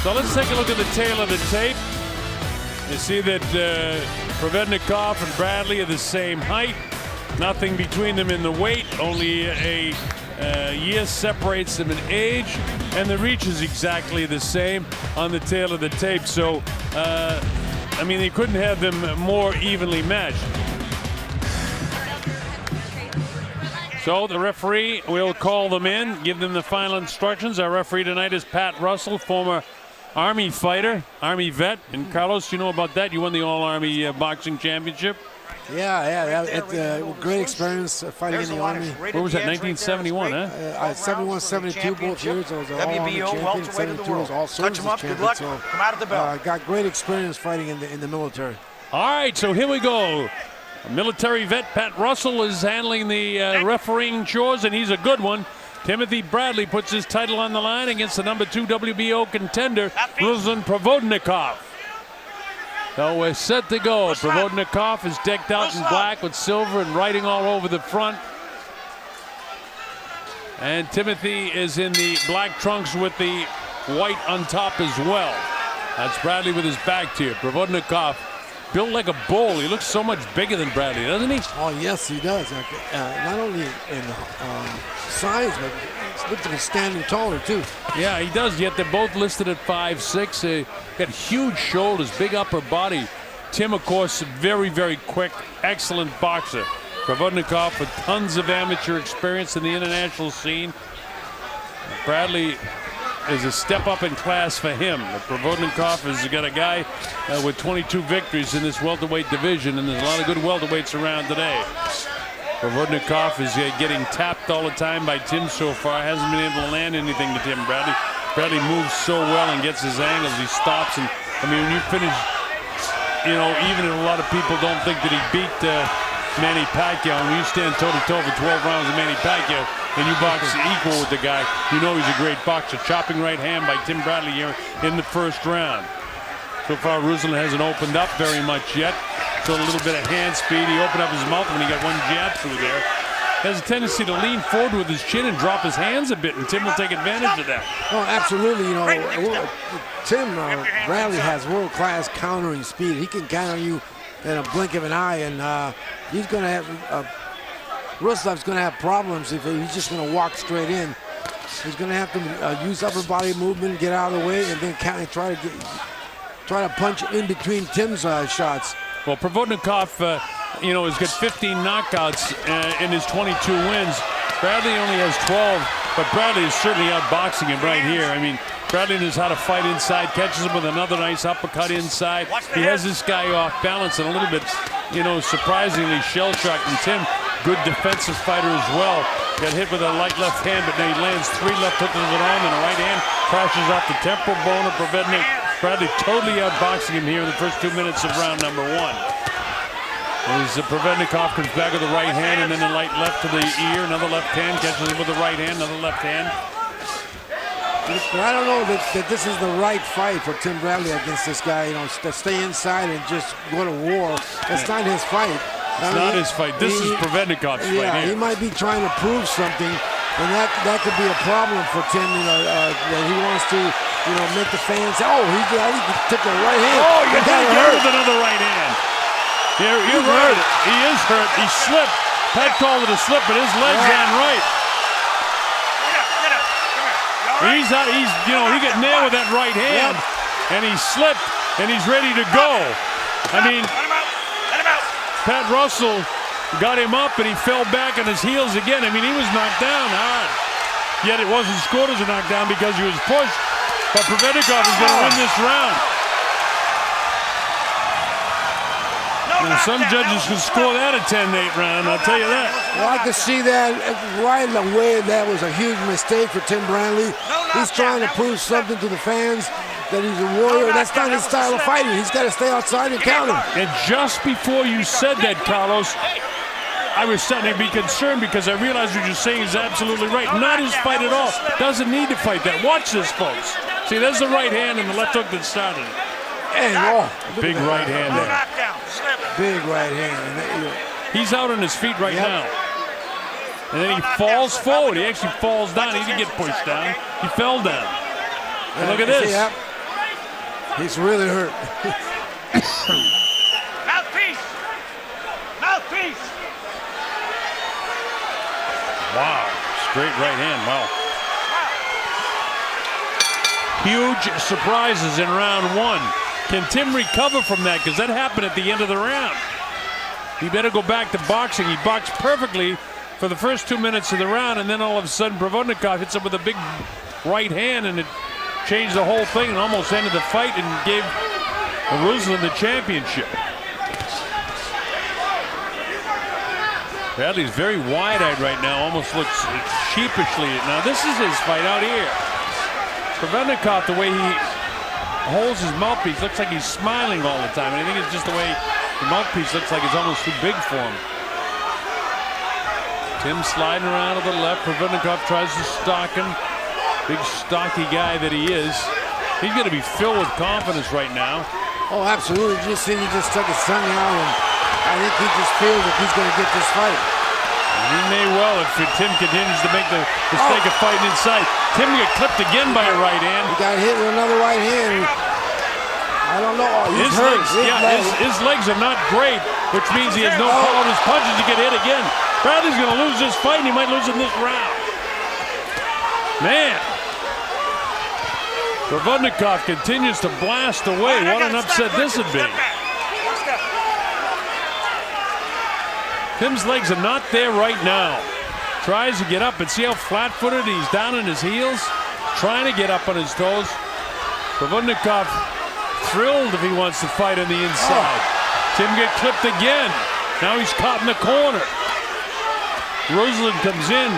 So let's take a look at the tail of the tape. You see that Provodnikov and Bradley are the same height. Nothing between them in the weight. Only a year separates them in age. And the reach is exactly the same on the tail of the tape. So, I mean, they couldn't have them more evenly matched. So the referee will call them in, give them the final instructions. Our referee tonight is Pat Russell, former Army fighter, Army vet. And Carlos, you know about that? You won the All-Army Boxing Championship. Yeah. Great experience fighting in the Army. What was that, 1971, huh? 71, 72, both years. I was an All-Army champion. 72 was All-Services champion. So got great experience fighting in the military. All right, so here we go. Military vet Pat Russell is handling the refereeing chores, and he's a good one. Timothy Bradley puts his title on the line against the #2 WBO contender, Ruslan Provodnikov. So we're set to go. Provodnikov is decked out in black with silver and writing all over the front. And Timothy is in the black trunks with the white on top as well. That's Bradley with his back to you. Provodnikov, built like a bull. He looks so much bigger than Bradley, doesn't he? Oh, yes, he does. Not only in size, but he looks like he's standing taller, too. Yeah, he does, yet they're both listed at 5'6". Got huge shoulders, big upper body. Tim, of course, very, very quick, excellent boxer. Provodnikov with tons of amateur experience in the international scene. Bradley is a step up in class for him. Provodnikov has got a guy with 22 victories in this welterweight division, and there's a lot of good welterweights around today. Provodnikov is getting tapped all the time by Tim so far. Hasn't been able to land anything to Tim. Bradley moves so well and gets his angles. He stops, and I mean, when you finish, you know, even if a lot of people don't think that he beat Manny Pacquiao, when you stand toe-to-toe for 12 rounds with Manny Pacquiao, and you box equal with the guy, you know he's a great boxer. Chopping right hand by Tim Bradley here in the first round. So far, Ruslan hasn't opened up very much yet. So a little bit of hand speed. He opened up his mouth when he got one jab through there. Has a tendency to lean forward with his chin and drop his hands a bit, and Tim will take advantage of that. Oh, absolutely. You know, Tim Bradley has world-class countering speed. He can counter you in a blink of an eye, and he's going to have Ruslan's going to have problems if he's just going to walk straight in. He's going to have to use upper body movement, get out of the way, and then try to punch in between Tim's shots. Well, Provodnikov, you know, has got 15 knockouts in his 22 wins. Bradley only has 12, but Bradley is certainly outboxing him right here. I mean, Bradley knows how to fight inside, catches him with another nice uppercut inside. He has this guy off balance and a little bit, you know, surprisingly shell-shocked. And Tim, good defensive fighter as well. Got hit with a light left hand, but then he lands 3 left hooks of his arm and a right hand crashes off the temporal bone of Provodnikov. Bradley totally outboxing him here in the first 2 minutes of round number 1. As Provodnikov comes back with the right hand and then a light left to the ear, another left hand, catches him with the right hand, another left hand. But I don't know that this is the right fight for Tim Bradley against this guy. You know, to stay inside and just go to war. That's not his fight. It's not his fight. This is Provodnikov's fight. Yeah, he might be trying to prove something, and that could be a problem for Tim. You know, that he wants to, you know, make the fans say, "Oh, he took the right hand." Oh, you got hurt with another right hand. You're right. He is hurt. He slipped. Pat called it a slip, but his legs ran right. He's out. You know, he got nailed with that right hand, and he slipped, and he's ready to go. I mean, Pat Russell got him up, and he fell back on his heels again. I mean, he was knocked down hard. Yet it wasn't scored as a knockdown because he was pushed. But Provodnikov is going to win this round. And some judges can score that a 10-8 round, I'll tell you that. Well, I can see that right away. That was a huge mistake for Tim Bradley. He's trying to prove something to the fans that he's a warrior. That's not his style of fighting. He's got to stay outside and counter. And just before you said that, Carlos, I was starting to be concerned because I realized what you're saying is absolutely right. Not his fight at all. Doesn't need to fight that. Watch this, folks. See, there's the right hand and the left hook that started it. And big right hand there. Big right hand. He's out on his feet right now. And then he falls forward. He actually falls down. He didn't get pushed down. He fell down. And look at this. He's really hurt. Mouthpiece! Mouthpiece! Wow, straight right hand, wow. Huge surprises in round one. Can Tim recover from that? Because that happened at the end of the round. He better go back to boxing. He boxed perfectly for the first 2 minutes of the round, and then all of a sudden Provodnikov hits him with a big right hand, and it changed the whole thing and almost ended the fight and gave Ruslan the championship. Bradley's very wide-eyed right now, almost looks sheepishly. Now this is his fight out here. Provodnikov, the way he holds his mouthpiece, looks like he's smiling all the time. And I think it's just the way the mouthpiece looks like it's almost too big for him. Tim sliding around to the left. Provodnikov tries to stalk him. Big stocky guy that he is. He's going to be filled with confidence right now. Oh, absolutely. Just see, he just stuck his tongue out, and I think he just feels that he's going to get this fight. And he may well if Tim continues to make the mistake of fighting inside. Tim get clipped again by a right hand. He got hit with another right hand. I don't know. His legs are not great, which means he has no power on his punches to get hit again. Bradley's going to lose this fight, and he might lose in this round. Man. Provodnikov continues to blast away. What an upset this would be. Tim's legs are not there right now. Tries to get up, and see how flat-footed he's down on his heels, trying to get up on his toes. Provodnikov thrilled if he wants to fight on the inside. Tim get clipped again. Now he's caught in the corner. Ruslan comes in.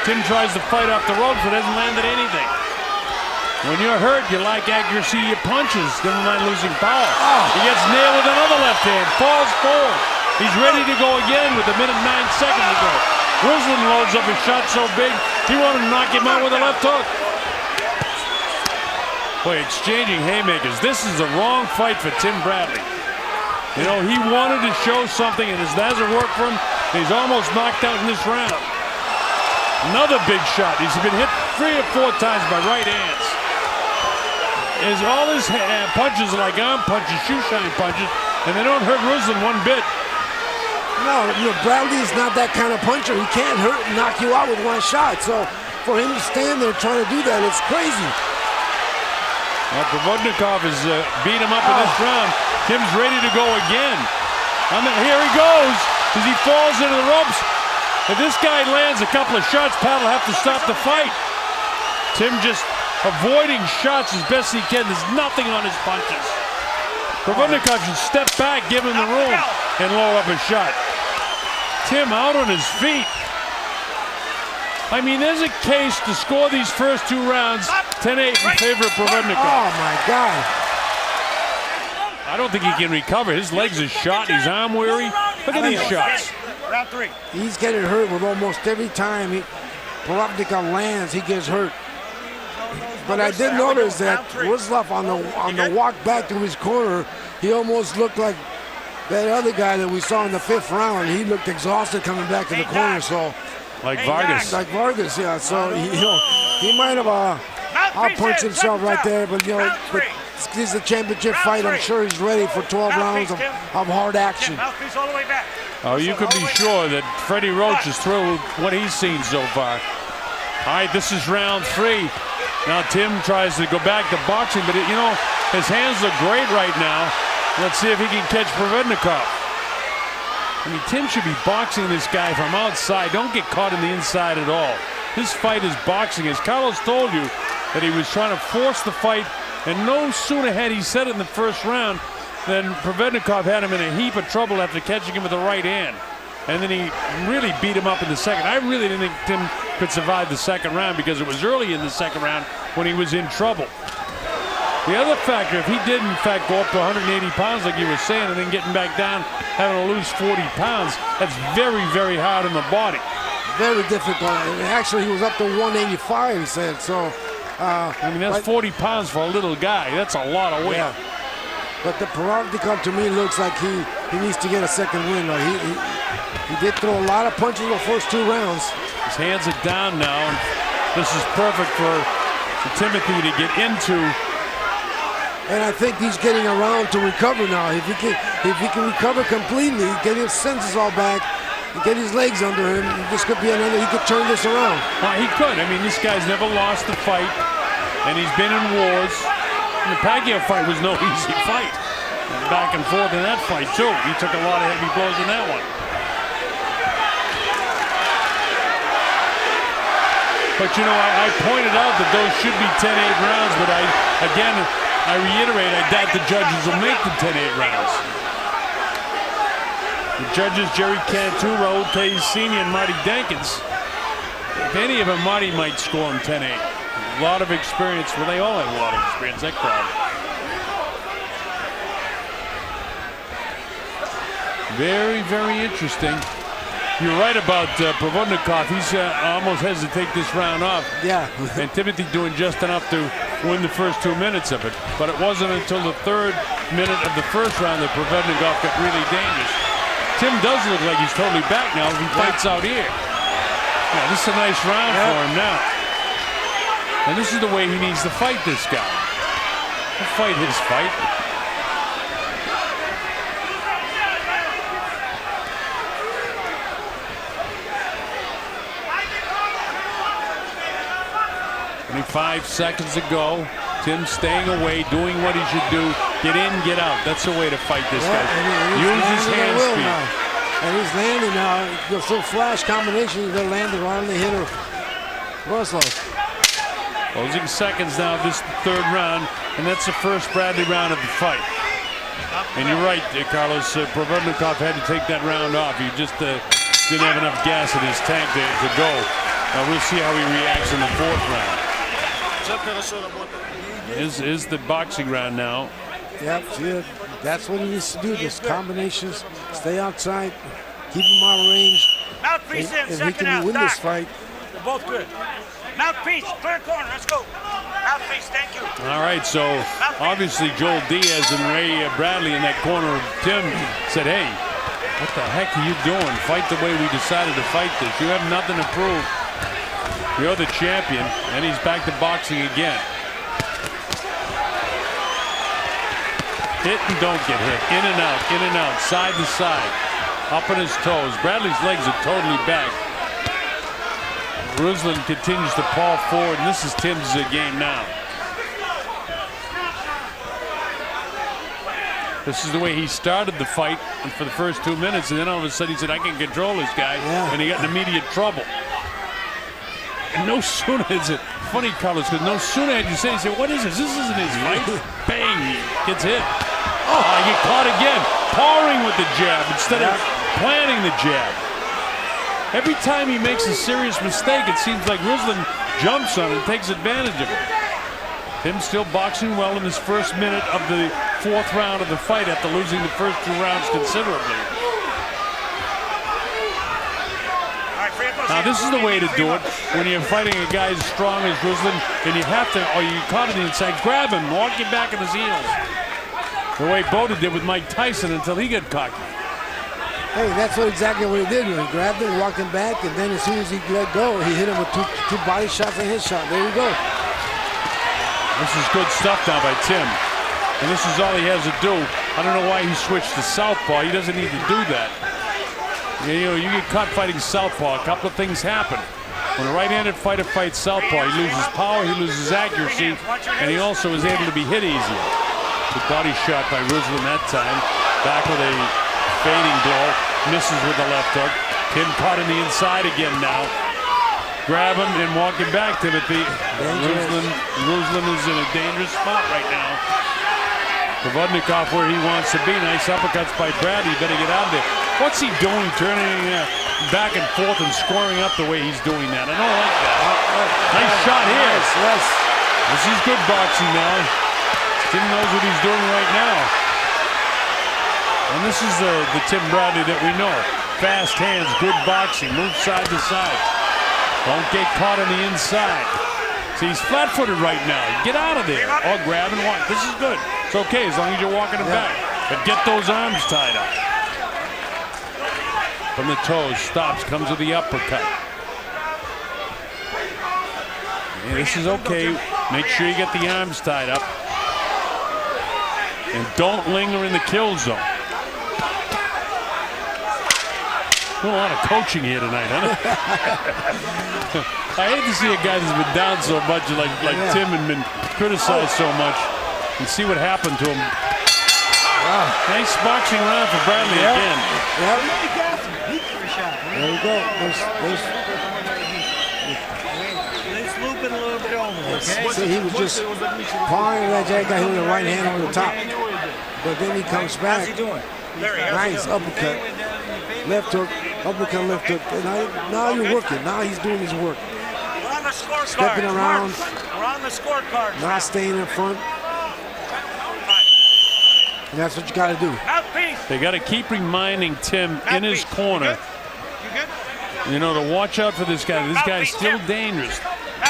Tim tries to fight off the ropes, but hasn't landed anything. When you're hurt, you like accuracy of your punches. Never mind losing power. He gets nailed with another left hand. Falls forward. He's ready to go again with 1 minute 9 seconds to go. Ruslan loads up a shot so big, he wanted to knock him out with a left hook. Boy, exchanging haymakers. This is the wrong fight for Tim Bradley. You know, he wanted to show something, and it hasn't worked for him. He's almost knocked out in this round. Another big shot. He's been hit 3 or 4 times by right hands. All his punches are like arm punches, shoe shine punches, and they don't hurt Ruslan one bit. No, Bradley is not that kind of puncher. He can't hurt and knock you out with one shot. So for him to stand there trying to do that, it's crazy. Well, Provodnikov has beat him up in this round. Tim's ready to go again. Here he goes as he falls into the ropes. If this guy lands a couple of shots, Pat will have to stop the fight. Tim just avoiding shots as best he can. There's nothing on his punches. Provodnikov should step back, give him the room, and lower up a shot. Tim out on his feet. I mean, there's a case to score these first 2 rounds 10-8 in favor of Provodnikov. Oh, my God. I don't think he can recover. His legs are shot. He's arm weary. Look at these shots. Round 3. He's getting hurt with almost every time Provodnikov lands, he gets hurt. But I did notice that Ruslan on the walk back to his corner, he almost looked like that other guy that we saw in the 5th round. He looked exhausted coming back to the corner. So like Vargas. Like Vargas, yeah. So he might have outpunched himself right there, but but this is a championship fight. I'm sure he's ready for 12 rounds of hard action. Oh, you can be sure that Freddie Roach is thrilled with what he's seen so far. All right, this is round 3. Now Tim tries to go back to boxing, but his hands look great right now. Let's see if he can catch Provodnikov. I mean, Tim should be boxing this guy from outside. Don't get caught in the inside at all. This fight is boxing. As Carlos told you, that he was trying to force the fight, and no sooner had he said it in the first round than Provodnikov had him in a heap of trouble after catching him with the right hand. And then he really beat him up in the second. I really didn't think Tim could survive the second round because it was early in the second round when he was in trouble. The other factor, if he did in fact go up to 180 pounds like you were saying and then getting back down, having to lose 40 pounds, that's very, very hard on the body. Very difficult. And actually, he was up to 185, he said. So, I mean, that's 40 pounds for a little guy. That's a lot of weight. Yeah. But the Provodnikov to me looks like he needs to get a second win. He did throw a lot of punches in the first 2 rounds. His hands are down now, and this is perfect for Timothy to get into And I think he's getting around to recover now. If he can recover completely, get his senses all back, get his legs under him, this could be another. He could turn this around. Well, he could. I mean, this guy's never lost a fight, and he's been in wars. And the Pacquiao fight was no easy fight. And back and forth in that fight too. He took a lot of heavy blows in that one. But you know, I pointed out that those should be 10-8 rounds, but I reiterate, I doubt the judges will make the 10-8 rounds. The judges, Jerry Cantu, Raul Tays Sr., and Marty Dankins. If any of them, Marty might score them 10-8. A lot of experience. Well, they all have a lot of experience, that crowd. Very, very interesting. You're right about Provodnikov. He's almost has to take this round off. Yeah. And Timothy doing just enough to win the first 2 minutes of it. But it wasn't until the 3rd minute of the first round that Provodnikov got really dangerous. Tim does look like he's totally back now. He fights out here. Yeah, this is a nice round for him now. And this is the way he needs to fight this guy. He'll fight his fight. Only 5 seconds to go. Tim staying away, doing what he should do. Get in, get out. That's the way to fight this guy. Use his hand speed. Now. And he's landing now. You'll still flash combination. He'll land it right on the hitter. Ruslan. Closing seconds now of this 3rd round, and that's the first Bradley round of the fight. And you're right, Carlos. Provodnikov had to take that round off. He just didn't have enough gas in his tank to go. We'll see how he reacts in the 4th round. Is the boxing round now. Yep, see, that's what he needs to do. Those combinations, stay outside, keep him out of range, and he can win this fight. They're both good. Mouthpiece, clear corner, let's go. Mouthpiece, thank you. All right, so obviously Joel Diaz and Ray Bradley in that corner of Tim said, hey, what the heck are you doing? Fight the way we decided to fight this. You have nothing to prove. You're the champion, and he's back to boxing again. Hit and don't get hit. In and out, side to side. Up on his toes. Bradley's legs are totally back. Ruslan continues to paw forward, and this is Tim's game now. This is the way he started the fight for the first 2 minutes, and then all of a sudden he said, I can control this guy, and he got in immediate trouble. And no sooner is it funny, Carlos, because no sooner had you say, what is this? This isn't his fight. Bang, he gets hit. Oh, he get caught again, pawing with the jab instead of planting the jab. Every time he makes a serious mistake, it seems like Ruslan jumps on it and takes advantage of it. Tim still boxing well in this first minute of the 4th round of the fight after losing the first 2 rounds considerably. Now this is the way to do it when you're fighting a guy as strong as Ruslan, and you have to, or you caught it inside, grab him, walk him back on his heels. The way Boda did with Mike Tyson until he got cocky. Hey, that's exactly what he did. He grabbed him, walked him back, and then as soon as he let go, he hit him with two body shots and his shot. There you go. This is good stuff now by Tim. And this is all he has to do. I don't know why he switched to southpaw. He doesn't need to do that. You know, you get caught fighting southpaw, a couple of things happen. When a right-handed fighter fights southpaw, he loses power, he loses accuracy, and he also is able to be hit easier. Good body shot by Ruslan that time. Back with a fading blow, misses with the left hook. Tim caught in the inside again now. Grab him and walk him back, Timothy. Ruslan is in a dangerous spot right now. Provodnikov where he wants to be. Nice uppercuts by Bradley. Better get out of there. What's he doing, turning back and forth and scoring up the way he's doing that? I don't like that. Nice shot here. Yes. This is good boxing now. Tim knows what he's doing right now. And this is the Tim Bradley that we know. Fast hands, good boxing, move side to side. Don't get caught on the inside. See, he's flat-footed right now. Get out of there. Or grab and walk. This is good. It's okay as long as you're walking him back. But get those arms tied up. From the toes, stops, comes with the uppercut. Yeah, this is okay. Make sure you get the arms tied up. And don't linger in the kill zone. A lot of coaching here tonight, huh? I hate to see a guy that's been down so much, like Tim, and been criticized so much, and see what happened to him. Wow. Nice boxing round for Bradley again. There you go. Let's loop it a little bit over, okay? See, he was just pawing that guy hit with the right hand over the top. But then he comes back. How's he doing? Nice uppercut. Left hook, uppercut, left hook. And now you're working. Now he's doing his work. We're on the scorecard. Stepping around. We're on the scorecard. Not staying in front. And that's what you got to do. Mouthpiece. They got to keep reminding Tim in his corner, You good? you know, to watch out for this guy. This guy's still dangerous.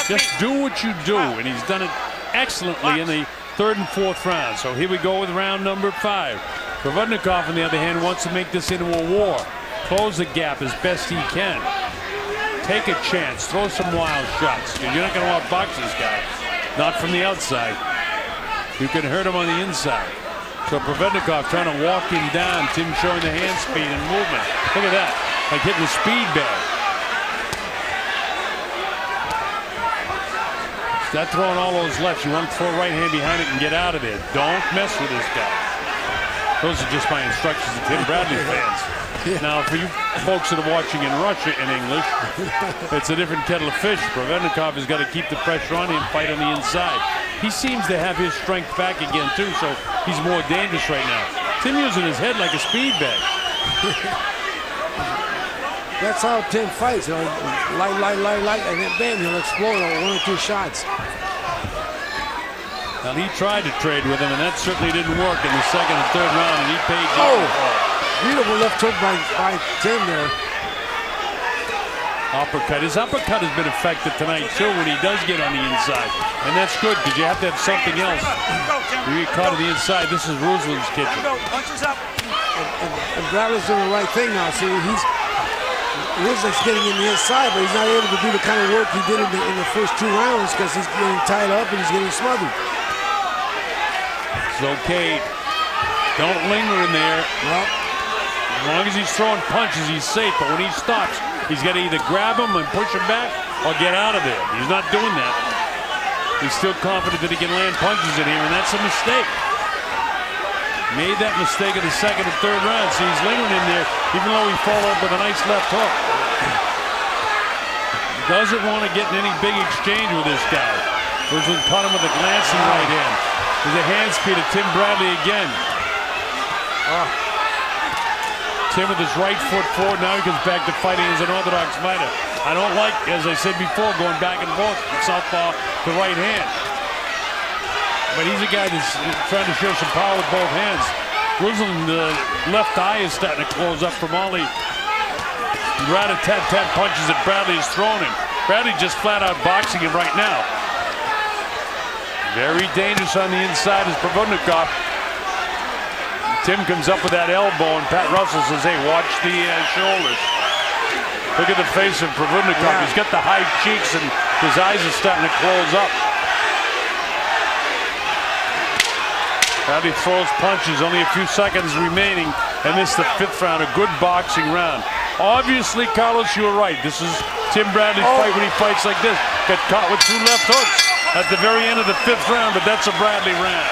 Just do what you do, and he's done it excellently in the 3rd and 4th round. So here we go with round number 5. Provodnikov, on the other hand, wants to make this into a war. Close the gap as best he can. Take a chance. Throw some wild shots. You're not going to outbox this guy. Not from the outside. You can hurt him on the inside. So Provodnikov trying to walk him down. Tim showing the hand speed and movement. Look at that. Like hitting the speed bag. Not throwing all those lefts. You want to throw a right hand behind it and get out of there. Don't mess with this guy. Those are just my instructions to Tim Bradley fans. Now, for you folks that are watching in Russia in English, it's a different kettle of fish. Provodnikov has got to keep the pressure on him, fight on the inside. He seems to have his strength back again, too, so he's more dangerous right now. Tim using his head like a speed bag. That's how Tim fights. You know, light, and then bam, he'll explode on 1 or 2 shots. Now, he tried to trade with him, and that certainly didn't work in the 2nd and 3rd round, and he paid. Beautiful left hook by Tim there. Uppercut. His uppercut has been effective tonight, too, when he does get on the inside. And that's good, because you have to have something else. You get caught on the inside. This is Ruslan's kitchen. Punches up. And Bradley's doing the right thing now. See, Ruslan's getting in the inside, but he's not able to do the kind of work he did in the first 2 rounds because he's getting tied up and he's getting smothered. It's okay. Don't linger in there. Well, as long as he's throwing punches, he's safe. But when he stops, he's got to either grab him and push him back or get out of there. He's not doing that. He's still confident that he can land punches in here, and that's a mistake. Made that mistake in the 2nd and 3rd round. See, he's lingering in there, even though he followed up with a nice left hook. Doesn't want to get in any big exchange with this guy. Ruslan caught him with a glancing right hand. There's a hand speed of Tim Bradley again. Tim with his right foot forward. Now he comes back to fighting as an orthodox fighter. I don't like, as I said before, going back and forth from southpaw to right hand. But he's a guy that's trying to show some power with both hands. Ruslan, the left eye is starting to close up from all the rat-a-tat-tat punches that Bradley has thrown him. Bradley just flat out boxing him right now. Very dangerous on the inside is Provodnikov. Tim comes up with that elbow, and Pat Russell says, hey, watch the shoulders. Look at the face of Provodnikov. Yeah. He's got the high cheeks, and his eyes are starting to close up. Bradley throws punches, only a few seconds remaining, and this is the 5th round, a good boxing round. Obviously, Carlos, you were right. This is Tim Bradley's fight when he fights like this. Got caught with 2 left hooks at the very end of the 5th round, but that's a Bradley round.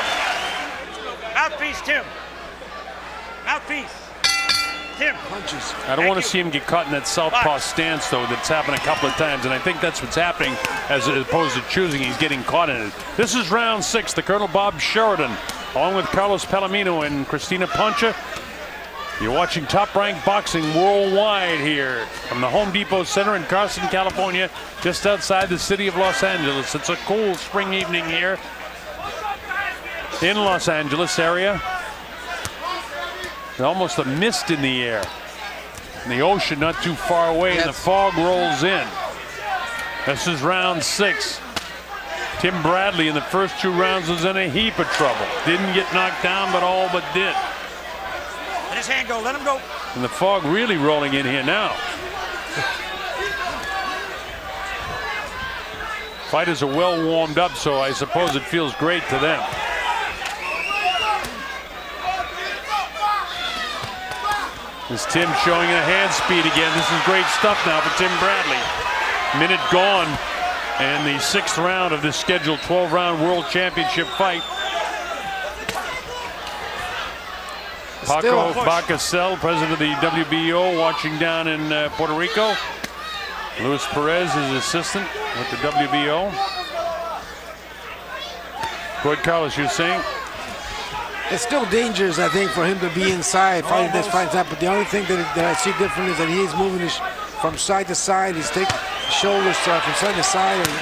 Mouthpiece, Tim. Mouthpiece. Tim. Punches. I don't want to see him get caught in that southpaw stance, though. That's happened a couple of times, and I think that's what's happening as opposed to choosing. He's getting caught in it. This is round 6. The Colonel Bob Sheridan, along with Carlos Palomino and Christina Poncha. You're watching Top Rank Boxing Worldwide here from the Home Depot Center in Carson, California, just outside the city of Los Angeles. It's a cool spring evening here in Los Angeles area. There's almost a mist in the air. And the ocean not too far away, and the fog rolls in. This is round 6. Tim Bradley in the first 2 rounds was in a heap of trouble. Didn't get knocked down, but all but did. Let his hand go. Let him go. And the fog really rolling in here now. Fighters are well warmed up, so I suppose it feels great to them. This Tim showing a hand speed again. This is great stuff now for Tim Bradley. Minute gone, and the 6th round of this scheduled 12-round World Championship fight. Paco Bacasel, president of the WBO, watching down in Puerto Rico. Luis Perez is assistant with the WBO. Go ahead, Carlos, you're saying? It's still dangerous, I think, for him to be inside fighting this fight. But the only thing that I see different is that he's moving from side to side. He's taking shoulders from side to side, and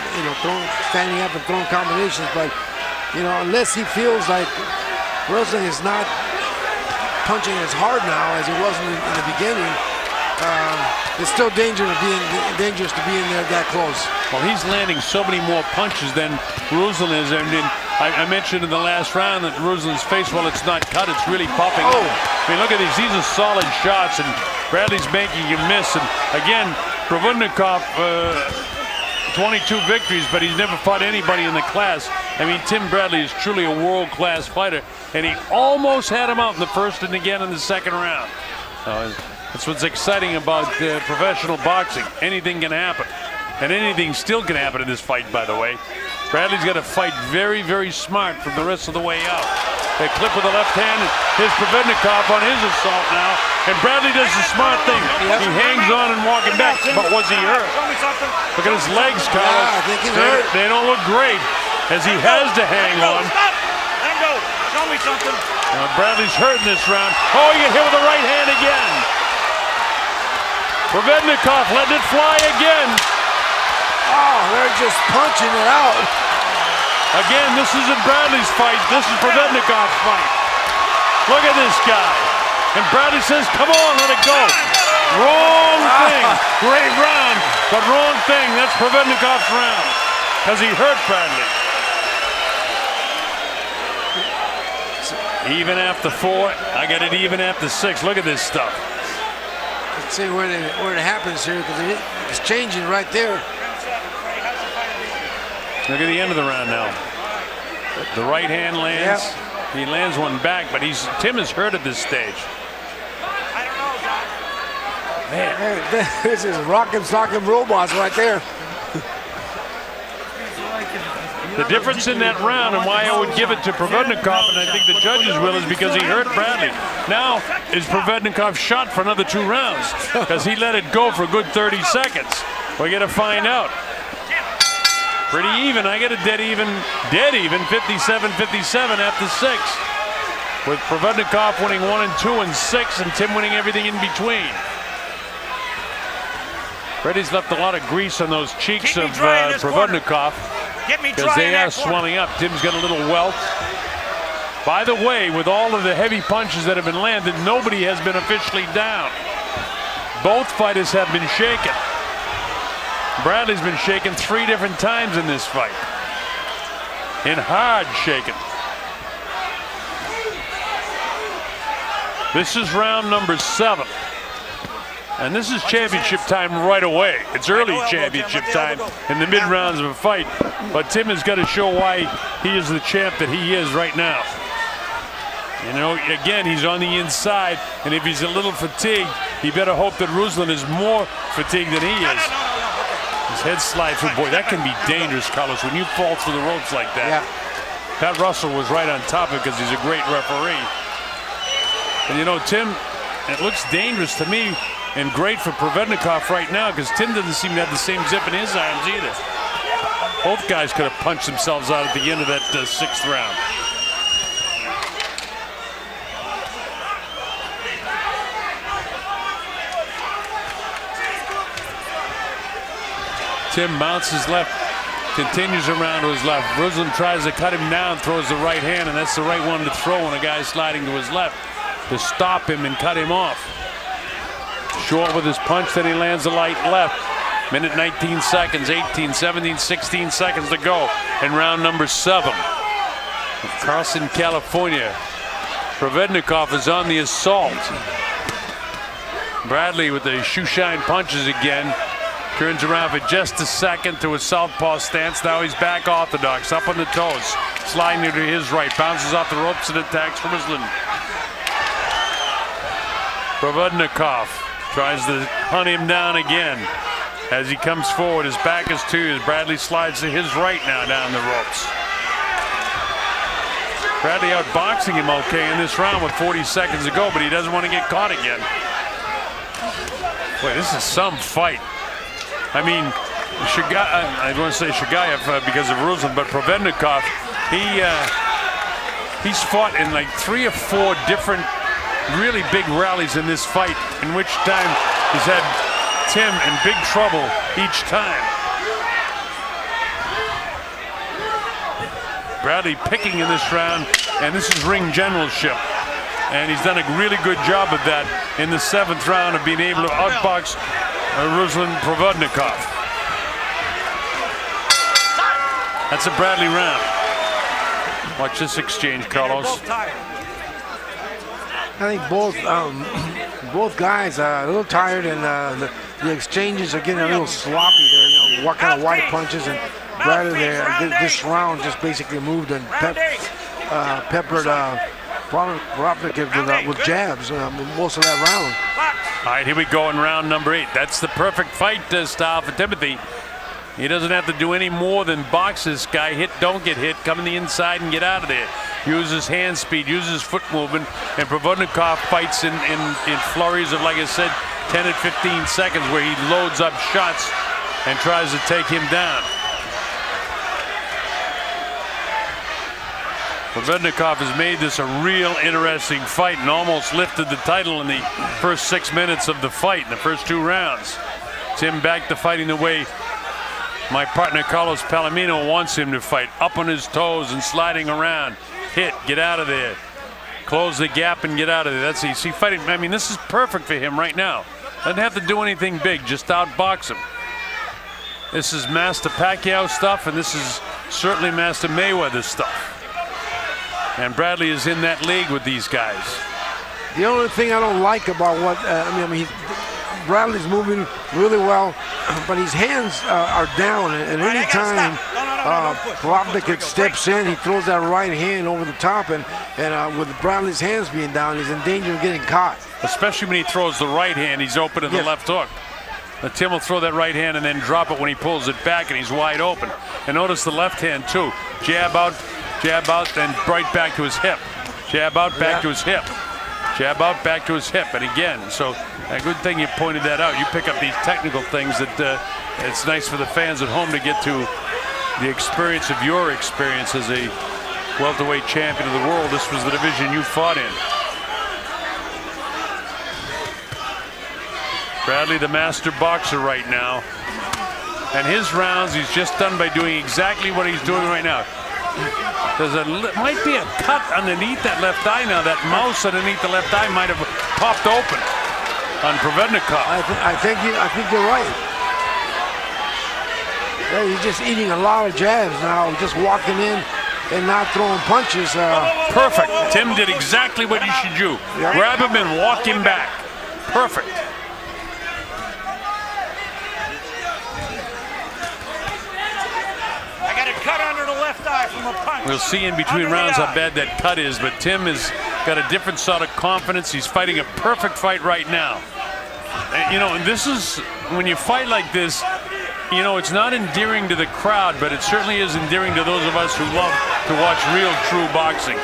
standing up and throwing combinations. But unless he feels like Ruslan is not punching as hard now as it was in the beginning, it's still dangerous to be in there that close. Well, he's landing so many more punches than Ruslan is. I mentioned in the last round that Ruslan's face, while it's not cut, it's really popping up. I mean, look at these. These are solid shots, and Bradley's making him miss. And again, Provodnikov, 22 victories, but he's never fought anybody in the class. I mean, Tim Bradley is truly a world-class fighter, and he almost had him out in the first and again in the second round. That's what's exciting about professional boxing. Anything can happen, and anything still can happen in this fight, by the way. Bradley's got to fight very, very smart from the rest of the way out. They clip with the left hand. Here's Provodnikov on his assault now, and Bradley does the smart thing. He hangs on and walking back, but was he hurt? Look at his legs, Carlos. Yeah, I think he's hurt. They don't look great, as he has to hang on. Stop! Let him go. Show me something. Bradley's hurt in this round. Oh, he got hit with the right hand again. Provodnikov letting it fly again. Oh, they're just punching it out. Again, this isn't Bradley's fight. This is Provodnikov's fight. Look at this guy. And Bradley says, come on, let it go. Wrong thing. Great round, but wrong thing. That's Provodnikov's round, because he hurt Bradley. Even after 4, I got it even after 6. Look at this stuff. Let's see where it happens here, because it's changing right there. Look at the end of the round now. The right hand lands. Yep. He lands one back, but Tim is hurt at this stage. Man, this is rockin' sockin' robots right there. The difference in that round, and why I would give it to Provodnikov, and I think the judges will, is because he hurt Bradley. Now, is Provodnikov shot for another 2 rounds? Because he let it go for a good 30 seconds. We're going to find out. Pretty even. I get a dead even, 57-57 after 6. With Provodnikov winning 1 and 2 and 6, and Tim winning everything in between. Freddie's left a lot of grease on those cheeks of Provodnikov, because they are swelling up. Tim's got a little welt. By the way, with all of the heavy punches that have been landed, nobody has been officially down. Both fighters have been shaken. Bradley's been shaken 3 different times in this fight. And hard shaken. This is round number 7. And this is championship time right away. It's early championship time in the mid-rounds of a fight. But Tim has got to show why he is the champ that he is right now. You know, again, he's on the inside, and if he's a little fatigued, he better hope that Ruslan is more fatigued than he is. His head slides through. Boy, that can be dangerous, Carlos, when you fall through the ropes like that. Yeah. Pat Russell was right on top of it because he's a great referee. And, you know, Tim, it looks dangerous to me and great for Provodnikov right now, because Tim doesn't seem to have the same zip in his arms either. Both guys could have punched themselves out at the end of that 6th round. Tim bounces left, continues around to his left. Ruslan tries to cut him down, throws the right hand, and that's the right one to throw when a guy's sliding to his left, to stop him and cut him off. Short with his punch, then he lands the light left. Minute 19 seconds, 18, 17, 16 seconds to go in round number 7. Carson, California. Provodnikov is on the assault. Bradley with the shoe shine punches again. Turns around for just a second to a southpaw stance. Now he's back orthodox, up on the toes. Sliding to his right, bounces off the ropes and attacks from Ruslan. Provodnikov tries to hunt him down again. As he comes forward, his back is to you. Bradley slides to his right now down the ropes. Bradley outboxing him okay in this round with 40 seconds to go, but he doesn't want to get caught again. Boy, this is some fight. I mean, I want to say Shagayev because of Ruslan, but Provodnikov, he's fought in like 3 or 4 different really big rallies in this fight, in which time he's had Tim in big trouble each time. Bradley picking in this round, and this is ring generalship. And he's done a really good job of that in the 7th round of being able to outbox Ruslan Provodnikov. That's a Bradley round. Watch this exchange, Carlos. I think both guys are a little tired, and the exchanges are getting a little sloppy. There, you know, what kind of wide punches, and Bradley there. This round just basically moved and peppered Provodnikov with jabs most of that round. All right, here we go in round number 8. That's the perfect fight style for Timothy. He doesn't have to do any more than box this guy. Hit, don't get hit, come in the inside and get out of there. Uses hand speed, uses foot movement, and Provodnikov fights in flurries of, like I said, 10 and 15 seconds where he loads up shots and tries to take him down. Provodnikov has made this a real interesting fight and almost lifted the title in the first 6 minutes of the fight, in the first 2 rounds. Tim back to fighting the way my partner Carlos Palomino wants him to fight, up on his toes and sliding around. Hit, get out of there. Close the gap and get out of there. That's easy fighting. I mean, this is perfect for him right now. Doesn't have to do anything big, just outbox him. This is Master Pacquiao stuff, and this is certainly Master Mayweather stuff. And Bradley is in that league with these guys. The only thing I don't like about what Bradley's moving really well, but his hands are down, and any time Provodnikov steps in, he throws that right hand over the top, and with Bradley's hands being down, he's in danger of getting caught. Especially when he throws the right hand, he's open to the left hook. Tim will throw that right hand and then drop it when he pulls it back, and he's wide open. And notice the left hand too. Jab out, then right back to his hip. Jab out, back to his hip. Jab out, back to his hip, and again. So a good thing you pointed that out. You pick up these technical things that it's nice for the fans at home to get to the experience of your experience as a welterweight champion of the world. This was the division you fought in. Bradley, the master boxer right now. And his rounds, he's just done by doing exactly what he's doing right now. Might be a cut underneath that left eye now. That mouse underneath the left eye might have popped open on Provodnikov. I think you're right. Yeah, he's just eating a lot of jabs now, just walking in and not throwing punches. Perfect. Tim did exactly what you should do. Yep. Grab him and walk him back. Perfect. Cut under the left eye from a punch. We'll see in between rounds how bad that cut is, but Tim has got a different sort of confidence. He's fighting a perfect fight right now. And, you know, and this is, when you fight like this, you know, it's not endearing to the crowd, but it certainly is endearing to those of us who love to watch real, true boxing.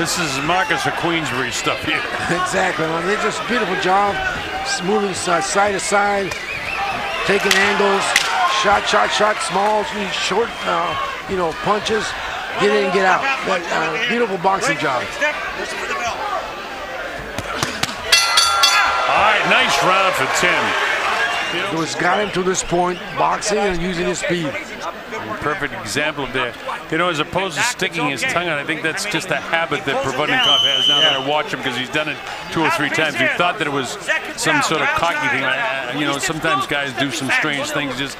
This is Marcus of Queensbury stuff here. Exactly. Well, they just beautiful job, moving side to side, taking angles. Shot, small, short, punches, get in, get out. Beautiful boxing job. All right, nice round for Tim. It was got him to this point, boxing and using his speed. Perfect example of that. You know, as opposed to sticking his tongue out, I think that's just a habit that Provodnikov has now that I watch him, because he's done it 2 or 3 times. He thought that it was some sort of cocky thing. You know, sometimes guys do some strange things just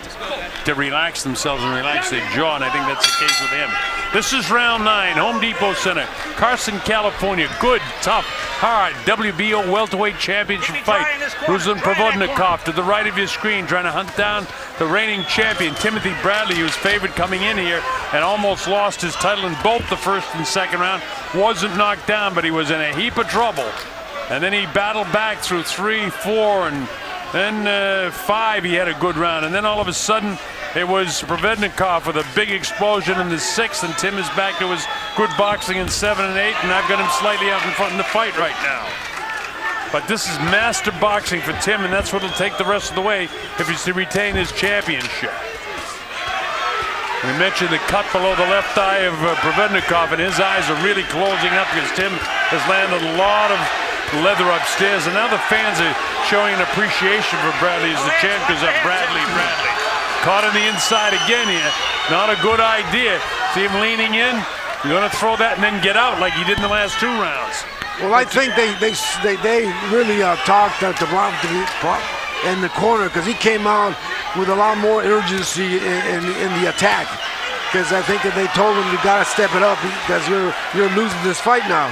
to relax themselves and relax their jaw, and I think that's the case with him. This is round 9, Home Depot Center, Carson, California. Good, tough, hard WBO welterweight championship fight. Ruslan Provodnikov to the right of your screen, trying to hunt down the reigning champion, Timothy Bradley, who was favored coming in here and almost lost his title in both the first and second round. Wasn't knocked down, but he was in a heap of trouble And then he battled back through 3, 4, and then 5. He had a good round. And then all of a sudden, it was Provodnikov with a big explosion in the 6th, and Tim is back to his good boxing in 7 and 8, and I've got him slightly out in front in the fight right now. But this is master boxing for Tim, and that's what it'll take the rest of the way if he's to retain his championship. We mentioned the cut below the left eye of Provodnikov, and his eyes are really closing up because Tim has landed a lot of leather upstairs, and now the fans are showing an appreciation for Bradley as the champ goes up. Bradley. Caught on the inside again here. Not a good idea. See him leaning in. You're going to throw that and then get out like he did in the last 2 rounds. Well, I think they really talked at the in the corner because he came out with a lot more urgency in the attack. Because I think that they told him you got to step it up because you're losing this fight now.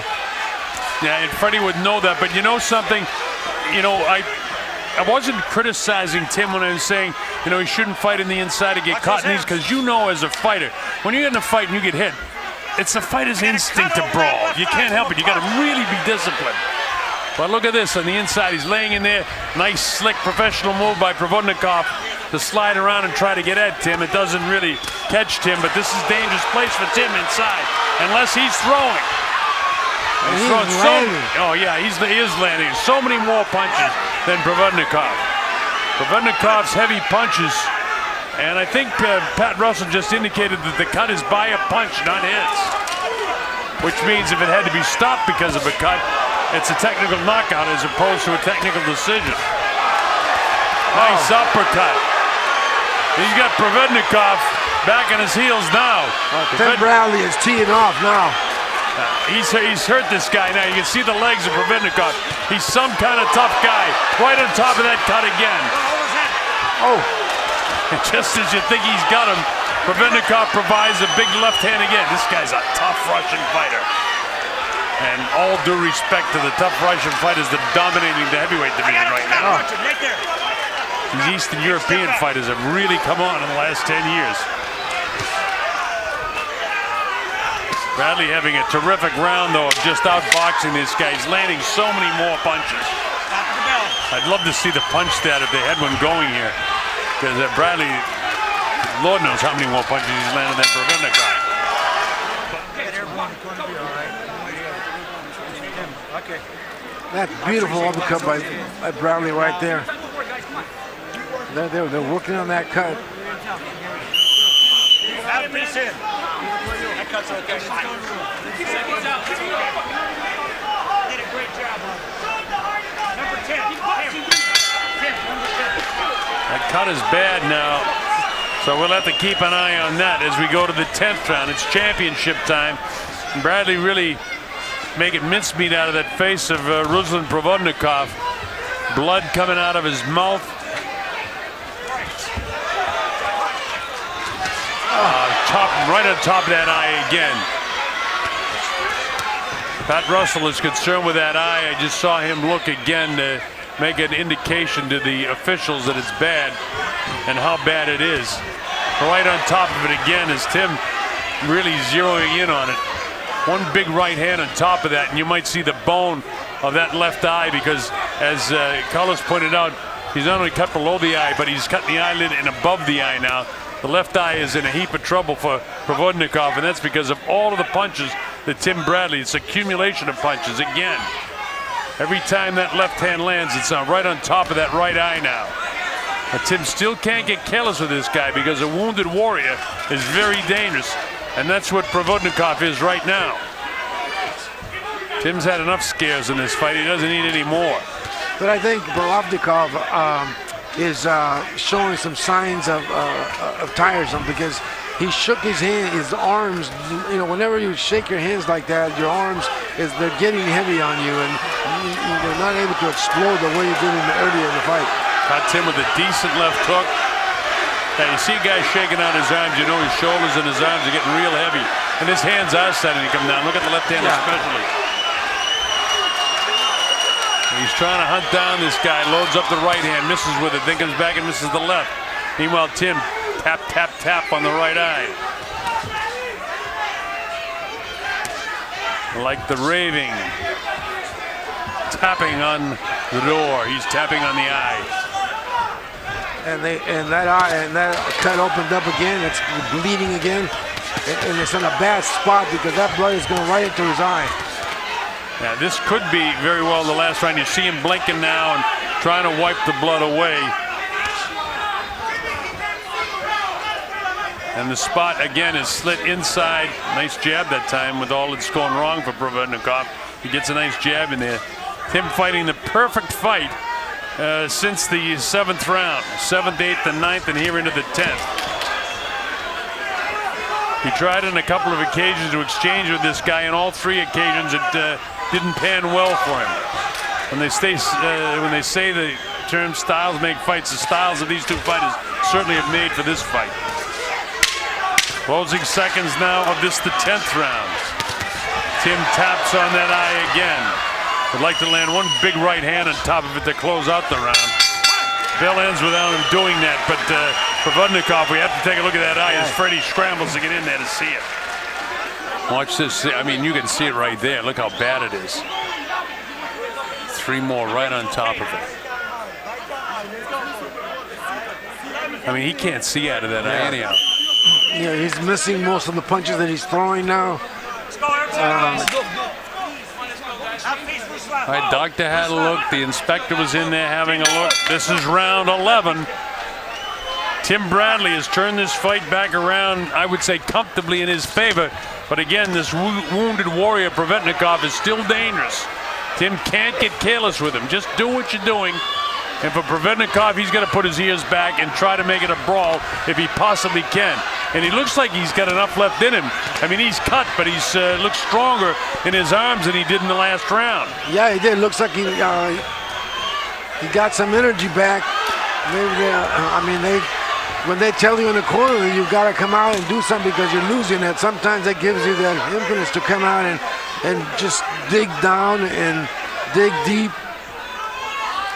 Yeah, and Freddie would know that. But you know something? You know, I wasn't criticizing Tim when I was saying, you know, he shouldn't fight in the inside to get caught in these, because you know as a fighter, when you get in a fight and you get hit, it's a fighter's instinct to brawl. You can't help it. You got to really be disciplined. But look at this on the inside. He's laying in there. Nice, slick, professional move by Provodnikov to slide around and try to get at Tim. It doesn't really catch Tim, but this is a dangerous place for Tim inside, unless he's throwing. He's landing. Oh, yeah, he is landing. So many more punches than Provodnikov. Provodnikov's heavy punches, and I think Pat Russell just indicated that the cut is by a punch, not his. Which means if it had to be stopped because of a cut, it's a technical knockout as opposed to a technical decision. Nice uppercut. He's got Provodnikov back on his heels now. Tim Bradley is teeing off now. He's hurt this guy now. You can see the legs of Provodnikov. He's some kind of tough guy. Right on top of that cut again. Oh. And just as you think he's got him, Provodnikov provides a big left hand again. This guy's a tough Russian fighter. And all due respect to the tough Russian fighters that are dominating the heavyweight division right now. These Eastern European fighters have really come on in the last 10 years. Bradley having a terrific round, though, of just outboxing this guy. He's landing so many more punches. I'd love to see the punch stat if they had one going here. Because Bradley, Lord knows how many more punches he's landed than Provodnikov. That beautiful uppercut by Bradley right there. They're working on that cut. That cut's okay. Did a great job. Number 10. That cut is bad now. So we'll have to keep an eye on that as we go to the 10th round. It's championship time. And Bradley really making mincemeat out of that face of Ruslan Provodnikov. Blood coming out of his mouth. Right on top of that eye again. Pat Russell is concerned with that eye. I just saw him look again to make an indication to the officials that it's bad and how bad it is. Right on top of it again is Tim really zeroing in on it. One big right hand on top of that, and you might see the bone of that left eye because, as Carlos pointed out, he's not only cut below the eye, but he's cutting the eyelid and above the eye now. The left eye is in a heap of trouble for Provodnikov, and that's because of all of the punches that Tim Bradley, it's accumulation of punches again. Every time that left hand lands, it's right on top of that right eye now. But Tim still can't get careless with this guy because a wounded warrior is very dangerous, and that's what Provodnikov is right now. Tim's had enough scares in this fight. He doesn't need any more. But I think Provodnikov is showing some signs of tiresome because he shook his hand, his arms. You know, whenever you shake your hands like that, your arms they're getting heavy on you, and you're not able to explode the way you did earlier in the fight. Caught Tim with a decent left hook. Now you see a guy shaking out his arms, you know his shoulders and his arms are getting real heavy, and his hands are starting to come down. Look at the left hand especially. He's trying to hunt down this guy, loads up the right hand, misses with it, then comes back and misses the left. Meanwhile, Tim, tap, tap, tap on the right eye. Like the raving. tapping on the door. He's tapping on the eye. And that cut opened up again. It's bleeding again, and it's in a bad spot because that blood is going right into his eye. Yeah, this could be very well the last round. You see him blinking now and trying to wipe the blood away. And the spot again is slit inside. Nice jab that time with all that's going wrong for Provodnikov. He gets a nice jab in there. Tim fighting the perfect fight since the 7th round. 7th, 8th, and 9th, and here into the 10th. He tried on a couple of occasions to exchange with this guy. On all 3 occasions, it didn't pan well for him. When they say the term styles make fights, the styles of these 2 fighters certainly have made for this fight. Closing seconds now of this, the 10th round. Tim taps on that eye again. Would like to land one big right hand on top of it to close out the round. Bell ends without him doing that, but Provodnikov, we have to take a look at that eye as Freddie scrambles to get in there to see it. Watch this. I mean, you can see it right there. Look how bad it is. 3 more right on top of it. I mean, he can't see out of that eye anyhow. Yeah, he's missing most of the punches that he's throwing now. All right, doctor had a look. The inspector was in there having a look. This is round 11. Tim Bradley has turned this fight back around, I would say, comfortably in his favor. But again, this wounded warrior, Provodnikov, is still dangerous. Tim can't get careless with him. Just do what you're doing. And for Provodnikov, he's going to put his ears back and try to make it a brawl if he possibly can. And he looks like he's got enough left in him. I mean, he's cut, but he's looks stronger in his arms than he did in the last round. Yeah, he did. Looks like he got some energy back. When they tell you in the corner that you've got to come out and do something because you're losing it, sometimes that gives you that impetus to come out and just dig down and dig deep.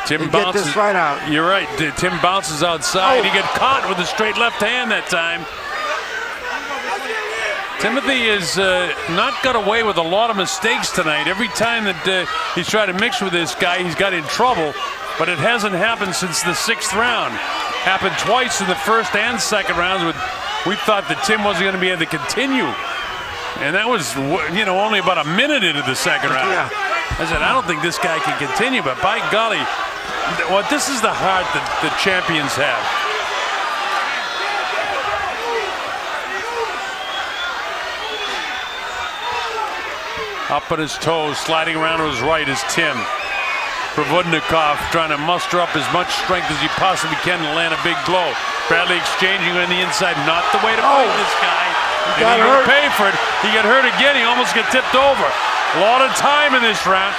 Tim bounces, get this fight out. You're right. Tim bounces outside. He got caught with a straight left hand that time. Timothy has not got away with a lot of mistakes tonight. Every time that he's tried to mix with this guy, he's got in trouble. But it hasn't happened since the 6th round. Happened twice in the 1st and 2nd rounds. We thought that Tim wasn't going to be able to continue. And that was, only about a minute into the 2nd round. Yeah. I said, I don't think this guy can continue. But by golly, well, this is the heart that the champions have. Up on his toes, sliding around to his right is Tim. Provodnikov trying to muster up as much strength as he possibly can to land a big blow. Bradley exchanging on the inside, not the way to fight this guy. He got hurt. Pay for it. He got hurt again. He almost got tipped over. A lot of time in this round.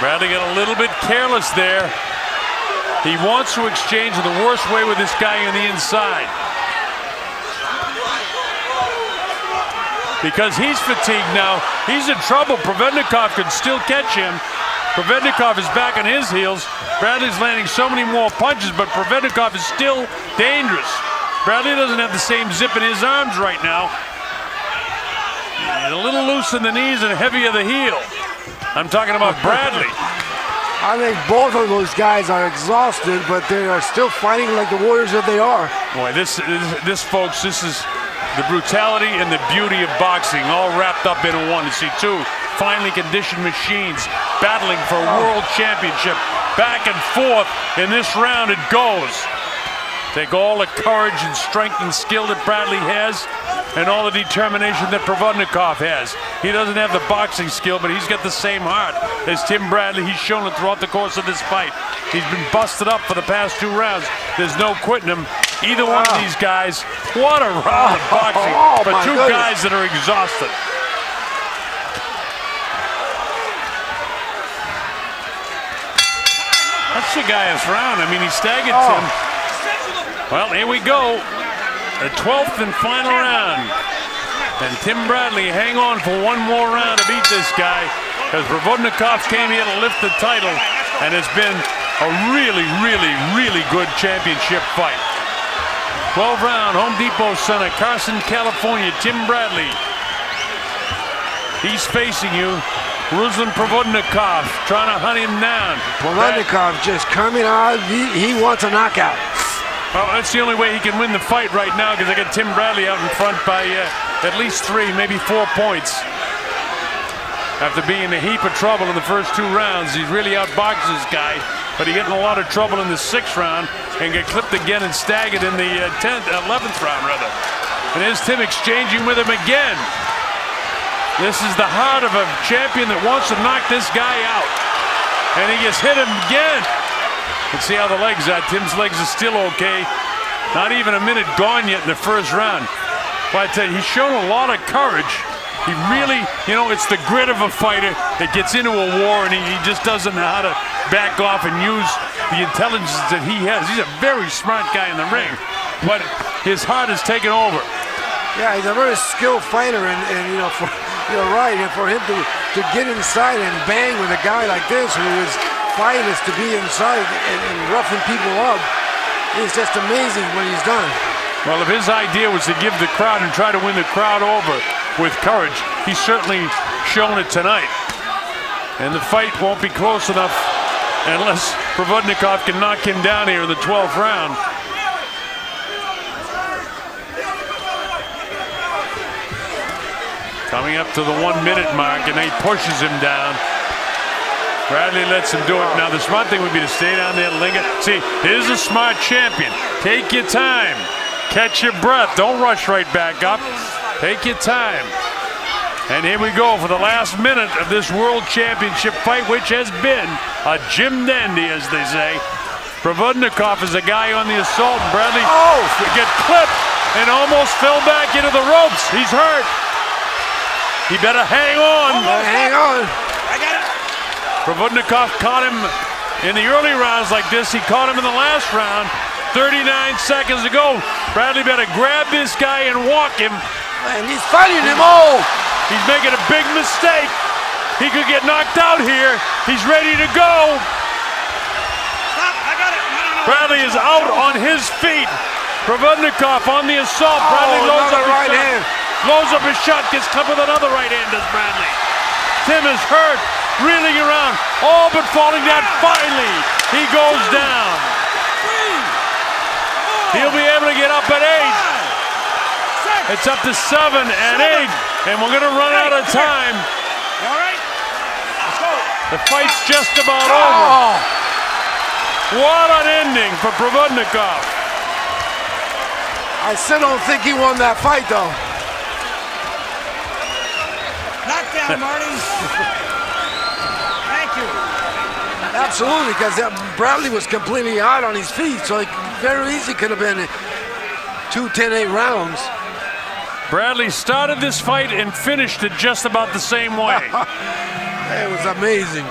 Bradley got a little bit careless there. He wants to exchange in the worst way with this guy on the inside. Because he's fatigued now. He's in trouble. Provodnikov can still catch him. Provodnikov is back on his heels. Bradley's landing so many more punches, but Provodnikov is still dangerous. Bradley doesn't have the same zip in his arms right now. He's a little loose in the knees and heavy of the heel. I'm talking about Bradley. I think both of those guys are exhausted, but they are still fighting like the warriors that they are. Boy, this folks, this is the brutality and the beauty of boxing all wrapped up in one. You see 2 finely conditioned machines battling for a world championship. Back and forth in this round it goes. Take all the courage and strength and skill that Bradley has and all the determination that Provodnikov has. He doesn't have the boxing skill, but he's got the same heart as Tim Bradley. He's shown it throughout the course of this fight. He's been busted up for the past 2 rounds. There's no quitting him. Either one of these guys, what a round of boxing for 2 guys that are exhausted. That's the guy's round. I mean, he staggered Tim. Well, here we go. The 12th and final round. And Tim Bradley hang on for one more round to beat this guy, because Provodnikov came here to lift the title, and it's been a really, really, really good championship fight. 12-round, Home Depot Center, Carson, California. Tim Bradley. He's facing you. Ruslan Provodnikov trying to hunt him down. Provodnikov just coming out. He wants a knockout. Well, that's the only way he can win the fight right now, because I got Tim Bradley out in front by at least 3, maybe 4 points. After being in a heap of trouble in the first 2 rounds, he's really outboxed this guy, but he got in a lot of trouble in the 6th round and got clipped again and staggered in the 11th round, rather. And there's Tim exchanging with him again. This is the heart of a champion that wants to knock this guy out. And he gets hit him again. Let's see how the legs are. Tim's legs are still okay. Not even a minute gone yet in the first round. But he's shown a lot of courage. He really, you know, it's the grit of a fighter that gets into a war, and he just doesn't know how to back off and use the intelligence that he has. He's a very smart guy in the ring, but his heart has taken over. Yeah, he's a very skilled fighter, and you know, you're right. And for him to get inside and bang with a guy like this, who is fighting is to be inside and roughing people up, it's just amazing what he's done. Well, if his idea was to give the crowd and try to win the crowd over with courage, he's certainly shown it tonight. And the fight won't be close enough unless Provodnikov can knock him down here in the 12th round. Coming up to the 1-minute mark, and he pushes him down. Bradley lets him do it. Now, the smart thing would be to stay down there, linger. See, here's a smart champion. Take your time. Catch your breath. Don't rush right back up. Take your time. And here we go for the last minute of this World Championship fight, which has been a gym dandy, as they say. Provodnikov is a guy on the assault. Bradley get clipped and almost fell back into the ropes. He's hurt. He better hang on. Hang on. I got it. Provodnikov caught him in the early rounds like this. He caught him in the last round 39 seconds ago. Bradley better grab this guy and walk him. And he's fighting him. Oh! He's making a big mistake. He could get knocked out here. He's ready to go. Stop. I got it. No. Bradley is out on his feet. Provodnikov on the assault. Bradley loads up his right shot. hand. Loads up his shot. Gets clipped with another right hand, does Bradley. Tim is hurt. Reeling around. All but falling down. Finally, he goes down. He'll be able to get up at 8. It's up to 7 and 8, and we're going to run out of time. All right. Let's go. The fight's just about over. What an ending for Provodnikov. I still don't think he won that fight, though. Knockdown, Marty. Thank you. Absolutely, because Bradley was completely out on his feet, so it very easy could have been 2 10-8 rounds. Bradley started this fight and finished it just about the same way. It was amazing.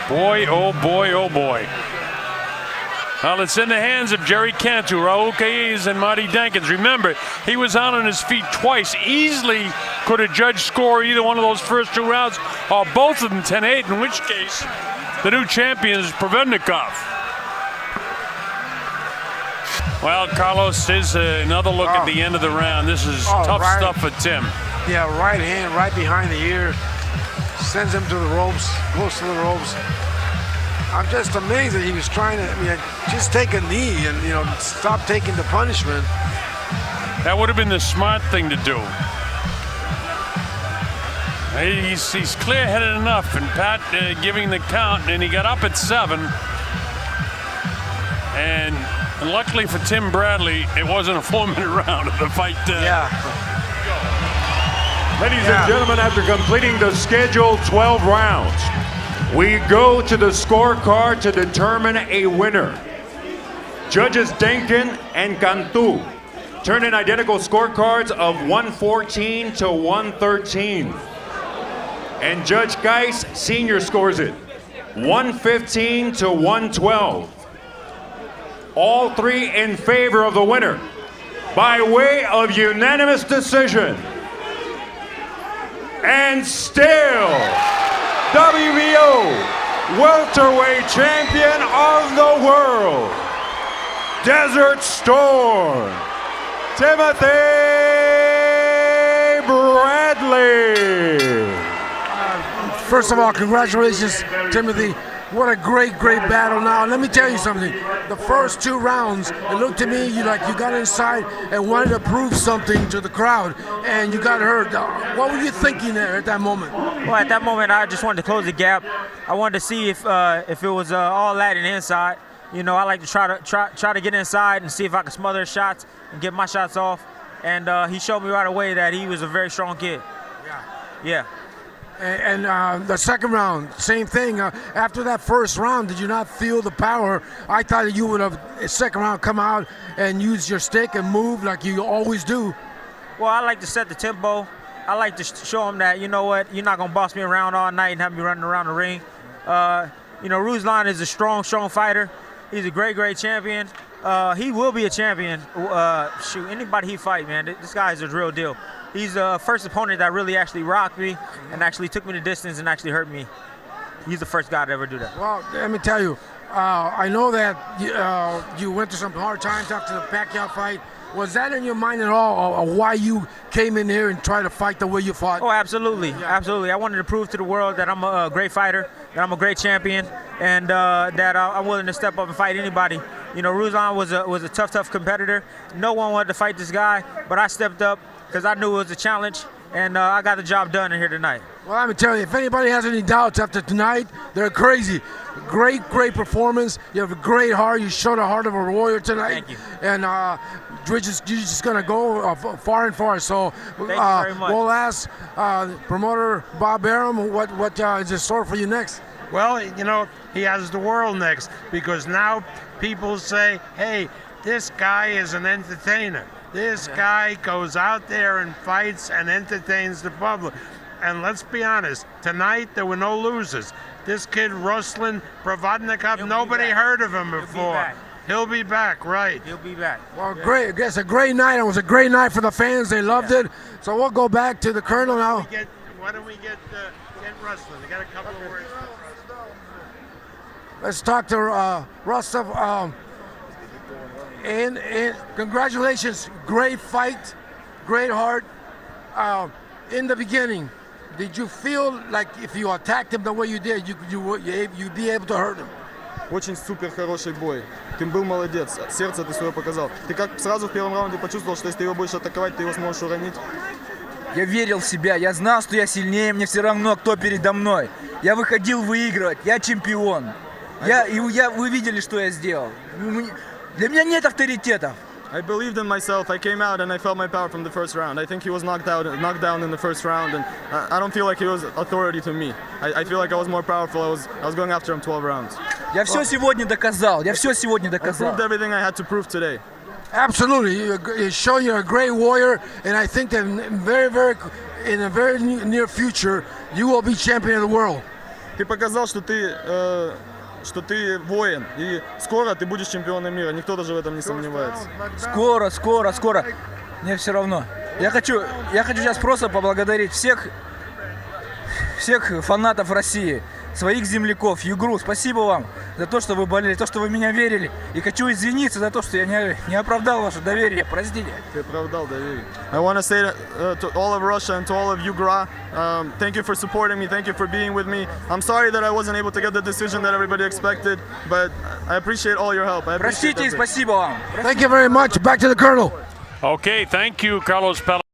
Boy, oh boy, oh boy. Well, it's in the hands of Jerry Cantu, Raul Caiz, and Marty Dankins. Remember, he was out on his feet twice. Easily could a judge score either one of those first 2 rounds or both of them 10-8, in which case the new champion is Provodnikov. Well, Carlos, here's another look at the end of the round. This is tough stuff for Tim. Yeah, right hand right behind the ear. Sends him to the ropes, close to the ropes. I'm just amazed that he was trying to, just take a knee and, stop taking the punishment. That would have been the smart thing to do. He's clear-headed enough, and Pat giving the count, and he got up at 7. And luckily for Tim Bradley, it wasn't a 4-minute round of the fight. Ladies and gentlemen, after completing the scheduled 12 rounds, we go to the scorecard to determine a winner. Judges Denkin and Cantu turn in identical scorecards of 114 to 113. And Judge Geis Sr. scores it 115 to 112. All 3 in favor of the winner by way of unanimous decision. And still, WBO welterweight champion of the world, Desert Storm, Timothy Bradley. first of all, congratulations, Timothy. What a great battle. Now, let me tell you something. The first 2 rounds, it looked to me you got inside and wanted to prove something to the crowd, and you got hurt. What were you thinking there at that moment? Well, at that moment, I just wanted to close the gap. I wanted to see if it was all that and inside. You know, I like to try to get inside and see if I can smother his shots and get my shots off. And he showed me right away that he was a very strong kid. Yeah. And the second round, same thing. After that first round, did you not feel the power? I thought that you would have, second round, come out and use your stick and move like you always do. Well, I like to set the tempo. I like to show him that, you know what, you're not going to boss me around all night and have me running around the ring. You know, Ruslan is a strong fighter. He's a great champion. He will be a champion. Shoot, anybody he fight, man, this guy is a real deal. He's the first opponent that really actually rocked me and actually took me the distance and actually hurt me. He's the first guy to ever do that. Well, let me tell you, I know that you went through some hard times after the Pacquiao fight. Was that in your mind at all, or why you came in here and tried to fight the way you fought? Oh, absolutely, absolutely. I wanted to prove to the world that I'm a great fighter, that I'm a great champion, and that I'm willing to step up and fight anybody. You know, Ruslan was a tough competitor. No one wanted to fight this guy, but I stepped up because I knew it was a challenge, and I got the job done in here tonight. Well, I'm telling you, if anybody has any doubts after tonight, they're crazy. Great performance. You have a great heart. You showed the heart of a warrior tonight. Thank you. And you're just going to go far and far. So Thank you very much. We'll ask promoter Bob Arum what is in store for you next. Well, you know, he has the world next, because now people say, hey, this guy is an entertainer. This guy goes out there and fights and entertains the public. And let's be honest, tonight there were no losers. This kid, Ruslan, Provodnikov, nobody heard of him before. He'll be back, right. He'll be back. Well, great. It's a great night. It was a great night for the fans. They loved it. So we'll go back to the Colonel now. Why don't we get Ruslan? They got a couple of words. Let's talk to Rostov. And congratulations. Great fight. Great heart. In the beginning, did you feel like if you attacked him the way you did, you'd be able to hurt him? Очень супер хороший бой. Ты был молодец. Сердце ты свое показал. Ты как сразу в первом раунде почувствовал, что если ты его будешь атаковать, ты его сможешь уронить? Я верил в себя, я знал, что я сильнее, мне все равно, кто передо мной. Я выходил выигрывать, я чемпион. Вы видели, что я сделал. Для меня нет авторитетов. I believed in myself. I came out and I felt my power from the first round. I think he was knocked down in the first round, and I don't feel like he was authority to me. I feel like I was more powerful. I was going after him 12 rounds. Я все сегодня доказал. Я все сегодня I доказал. proved everything I had to prove today. Absolutely, you show you're a great warrior, and I think that in a very near future, you will be champion of the world. Ты показал, что ты воин, и скоро ты будешь чемпионом мира. Никто даже в этом не сомневается. Скоро. Мне все равно. Я хочу сейчас просто поблагодарить всех фанатов России, своих земляков, Югру. Спасибо вам за то, что вы болели, то, что вы меня верили. И хочу извиниться за то, что я не оправдал ваше доверие. Простите. Ты оправдал доверие. I want to say to all of Russia and to all of Yugra, thank you for supporting me. Thank you for being with me. I'm sorry that I wasn't able to get the decision that everybody expected, but I appreciate all your help. I appreciate Простите и спасибо вам. Thank you very much. Back to the Colonel. Okay, thank you, Carlos Pellicer.